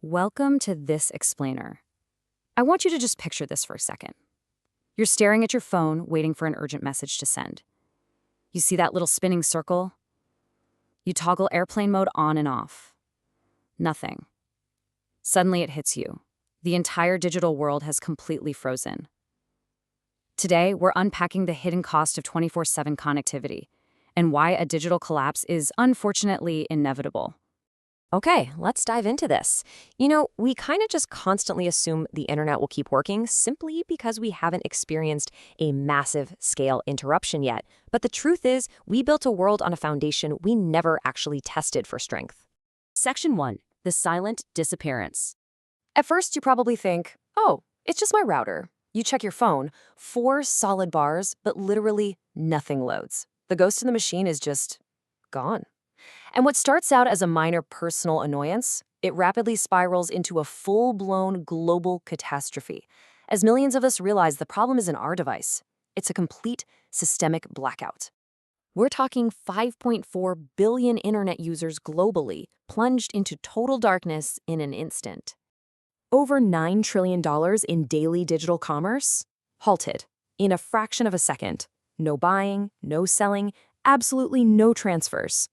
Welcome to this explainer. I want you to just picture this for a second. You're staring at your phone, waiting for an urgent message to send. You see that little spinning circle? You toggle airplane mode on and off. Nothing. Suddenly it hits you. The entire digital world has completely frozen. Today, we're unpacking the hidden cost of 24/7 connectivity and why a digital collapse is unfortunately inevitable. Okay, let's dive into this. We kind of just constantly assume the internet will keep working simply because we haven't experienced a massive scale interruption yet. But the truth is, we built a world on a foundation we never actually tested for strength. Section 1. The silent disappearance. At first, you probably think, oh, it's just my router. You check your phone, 4 solid bars, but literally nothing loads. The ghost in the machine is just gone. And what starts out as a minor personal annoyance, it rapidly spirals into a full-blown global catastrophe, as millions of us realize the problem isn't our device. It's a complete systemic blackout. We're talking 5.4 billion internet users globally, plunged into total darkness in an instant. Over $9 trillion in daily digital commerce? Halted. In a fraction of a second. No buying, no selling, absolutely no transfers.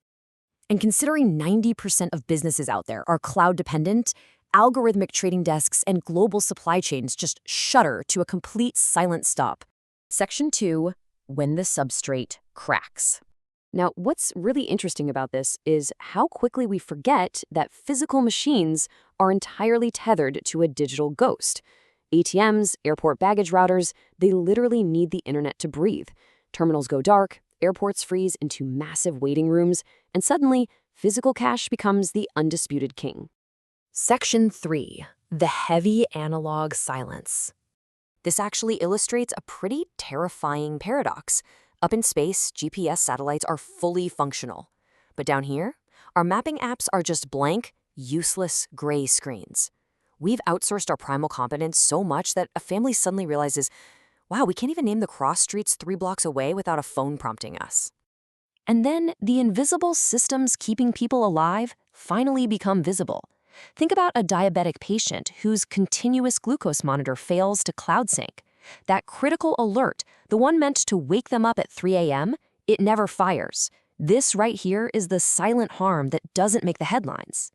And considering 90% of businesses out there are cloud-dependent, algorithmic trading desks and global supply chains just shudder to a complete silent stop. Section 2, when the substrate cracks. Now, what's really interesting about this is how quickly we forget that physical machines are entirely tethered to a digital ghost. ATMs, airport baggage routers, they literally need the internet to breathe. Terminals go dark, airports freeze into massive waiting rooms, and suddenly, physical cash becomes the undisputed king. Section 3. The heavy analog silence. This actually illustrates a pretty terrifying paradox. Up in space, GPS satellites are fully functional. But down here, our mapping apps are just blank, useless gray screens. We've outsourced our primal competence so much that a family suddenly realizes, wow, we can't even name the cross streets 3 blocks away without a phone prompting us. And then the invisible systems keeping people alive finally become visible. Think about a diabetic patient whose continuous glucose monitor fails to cloud sync. That critical alert, the one meant to wake them up at 3 a.m., it never fires. This right here is the silent harm that doesn't make the headlines.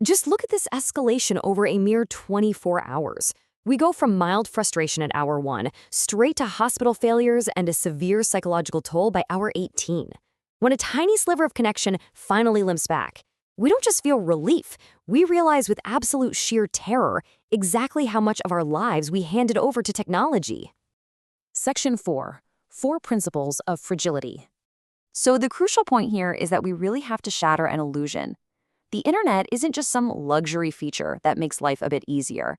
Just look at this escalation over a mere 24 hours. We go from mild frustration at hour 1 straight to hospital failures and a severe psychological toll by hour 18. When a tiny sliver of connection finally limps back, we don't just feel relief, we realize with absolute sheer terror exactly how much of our lives we handed over to technology. Section 4. 4 principles of fragility. So the crucial point here is that we really have to shatter an illusion. The internet isn't just some luxury feature that makes life a bit easier.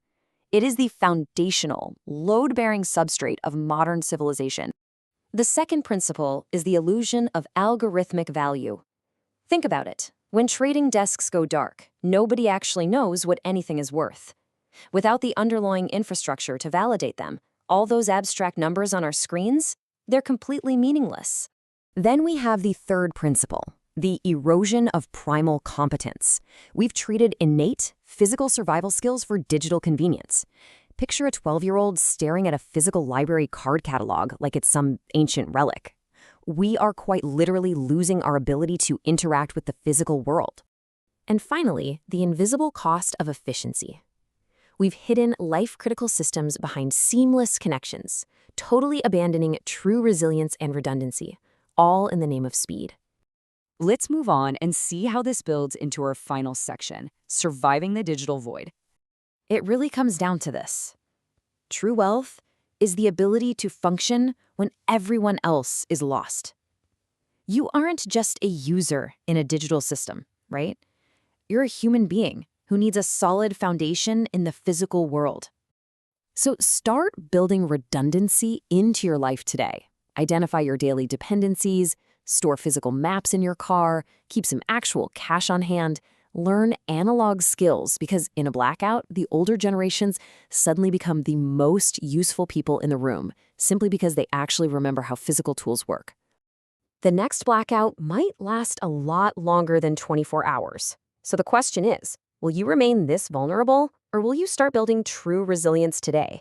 It is the foundational, load-bearing substrate of modern civilization. The second principle is the illusion of algorithmic value. Think about it. When trading desks go dark, nobody actually knows what anything is worth. Without the underlying infrastructure to validate them, all those abstract numbers on our screens, they're completely meaningless. Then we have the third principle, the erosion of primal competence. We've traded innate, physical survival skills for digital convenience. Picture a 12-year-old staring at a physical library card catalog like it's some ancient relic. We are quite literally losing our ability to interact with the physical world. And finally, the invisible cost of efficiency. We've hidden life-critical systems behind seamless connections, totally abandoning true resilience and redundancy, all in the name of speed. Let's move on and see how this builds into our final section, surviving the digital void. It really comes down to this. True wealth is the ability to function when everyone else is lost. You aren't just a user in a digital system, right? You're a human being who needs a solid foundation in the physical world. So start building redundancy into your life today. Identify your daily dependencies, store physical maps in your car, keep some actual cash on hand, learn analog skills because in a blackout, the older generations suddenly become the most useful people in the room simply because they actually remember how physical tools work. The next blackout might last a lot longer than 24 hours. So the question is, Will you remain this vulnerable, or will you start building true resilience today?